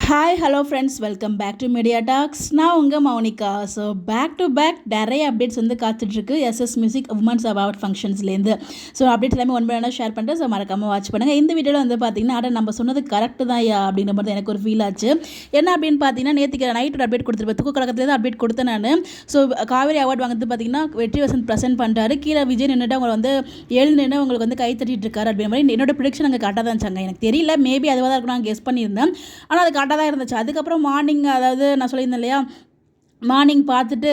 Hi hello friends, welcome back to Media Talks. நான் உங்கள் Mounika. So back to back நிறைய updates வந்து காத்துட்ருக்கு எஸ்எஸ் மியூசிக் உமன்ஸ் அவார்ட் ஃபங்க்ஷன்ஸ்லேருந்து. ஸோ அப்டேட்ஸ் எல்லாமே ஒன் பை ஒன்னாக ஷேர் பண்ணிட்டு ஸோ மறக்காமல் வாட்ச் பண்ணுங்கள். இந்த வீடியோவில் வந்து பார்த்தீங்கன்னா நம்ம சொன்னது கரெக்டு தான் யா அப்படின்ற மாதிரி எனக்கு ஒரு ஃபீல் ஆச்சு. என்ன அப்படின்னு பார்த்தீங்கன்னா நேற்றுக்கு நைட்டு அப்டேட் கொடுத்துருப்பேன், தூக்க கழகத்துலேருந்து அப்டேட் கொடுத்தேன் நான். ஸோ காவேரி அவார்ட் வாங்குறது பார்த்தீங்கன்னா வெற்றி வசந்த் ப்ரெசென்ட் பண்ணுறாரு. கீழே விஜய் நின்றுட்டு அவங்க வந்து எழுந்து உங்களுக்கு வந்து கை தட்டிட்டு இருக்காரு அப்படின்ற மாதிரி என்னோட ப்ரிடிக்ஷன் அங்கே கரெக்டாக தான் இருந்துச்சாங்க. எனக்கு தெரியல, மேபி அதுவாக தான் இருக்கும், நான் கெஸ் பண்ணியிருந்தேன். ஆனால் அது கரெக்டாக தான் இருந்துச்சு. அதுக்கப்புறம் மார்னிங், அதாவது நான் சொல்லியிருந்தேன் இல்லையா, மார்னிங் பார்த்துட்டு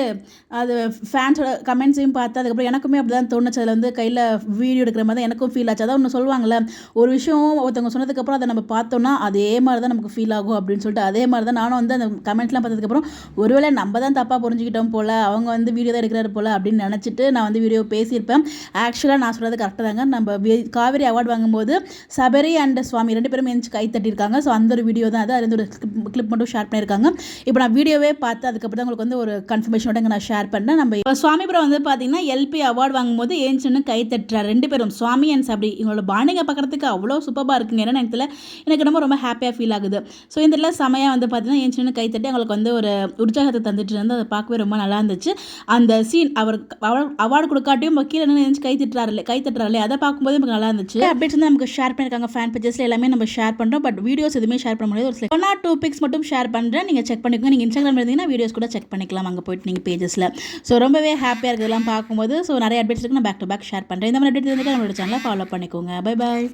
அது ஃபேன்ஸோட கமெண்ட்ஸையும் பார்த்து அதுக்கப்புறம் எனக்குமே அப்படி தான் தோணுச்சு. அதில் வந்து கையில் வீடியோ எடுக்கிற மாதிரி தான் எனக்கும் ஃபீல் ஆச்சு. அதான் ஒன்று சொல்லுவாங்கள்ல, ஒரு விஷயம் ஒருத்தவங்க சொன்னதுக்கப்புறம் அதை நம்ம பார்த்தோன்னா அதே மாதிரி தான் நமக்கு ஃபீல் ஆகும் அப்படின்னு சொல்லிட்டு, அதே மாதிரி தான் நானும் வந்து அந்த கமெண்ட்ஸ்லாம் பார்த்ததுக்கப்புறம் ஒருவேளை நம்ம தான் தப்பாக புரிஞ்சுக்கிட்டோம் போல், அவங்க வந்து வீடியோ தான் எடுக்கிறாரு போல் அப்படின்னு நினச்சிட்டு நான் வந்து வீடியோ பேசியிருப்பேன். ஆக்சுவலாக நான் சொல்கிறது கரெக்டாக தாங்க. நம்ம காவேரி அவார்டு வாங்கும்போது சபரி அண்ட் சுவாமி 2 பேரும் எந்திச்சு கை தட்டியிருக்காங்க. ஸோ அந்த ஒரு வீடியோ தான் அது. அது ஒரு கிளிப் மட்டும் ஷேர் பண்ணியிருக்காங்க. இப்போ நான் வீடியோவே பார்த்து அதுக்கப்புறம் தான் வந்து ஒரு கன்ஃபர்மேஷனோட நான் ஷேர் பண்ணேன். நம்ம இப்போ சுவாமி ப்ரோ வந்து பார்த்தீங்கன்னா எல்பி அவார்டு வாங்கும்போது ஏஞ்சின்னு கை தட்டுறாரு. 2 பேரும் சுவாமி அண்ட் சபரி இவங்களோட பாண்டிங்கை பார்க்குறதுக்கு அவ்வளோ சூப்பராக இருக்குங்க. ஏன்னா எனக்கு ரொம்ப ஹாப்பியாக ஃபீல் ஆகுது. ஸோ இந்த சமயம் வந்து பார்த்தீங்கன்னா ஏஞ்சின்னு கை தட்டி அவங்களுக்கு வந்து ஒரு உற்சாகத்தை தந்துட்டு இருந்து அதை பார்க்கவே ரொம்ப நல்லா இருந்துச்சு. அந்த சீன் அவர் அவார்டு கொடுக்காட்டியும் கீழே நின்று கை தட்டுறாரு அதை பார்க்கும்போது நமக்கு நல்லா இருந்துச்சு. அப்டேட்ஸ் வந்து நமக்கு ஷேர் பண்ணியிருக்காங்க ஃபேன் பேஜஸ்ல, எல்லாமே நம்ம ஷேர் பண்ணுறோம். பட் வீடியோஸ் எதுவுமே ஷேர் பண்ண முடியாது. ஒரு 1 or 2 பிக்ஸ் மட்டும் ஷேர் பண்ணுறேன், நீங்கள் செக் பண்ணிக்கோங்க. நீங்கள் இன்ஸ்டாகிராம் இருந்தீங்கன்னா வீடியோஸ் கூட செக் பண்ணிக்கலாம் அங்கே போய்ட்டு நீங்கள் பேஜஸில். ஸோ ரொம்பவே ஹாப்பியாக இருக்கிறதெல்லாம் பார்க்கும்போது ஸோ நிறைய அப்டேட்ஸ் இருக்குது, நான் பேக் டு பேக் ஷேர் பண்ணுறேன். இந்த மாதிரி அப்டேட் இருந்துட்டு நம்மளோட சேனலை ஃபாலோ பண்ணிக்கோங்க. Bye bye.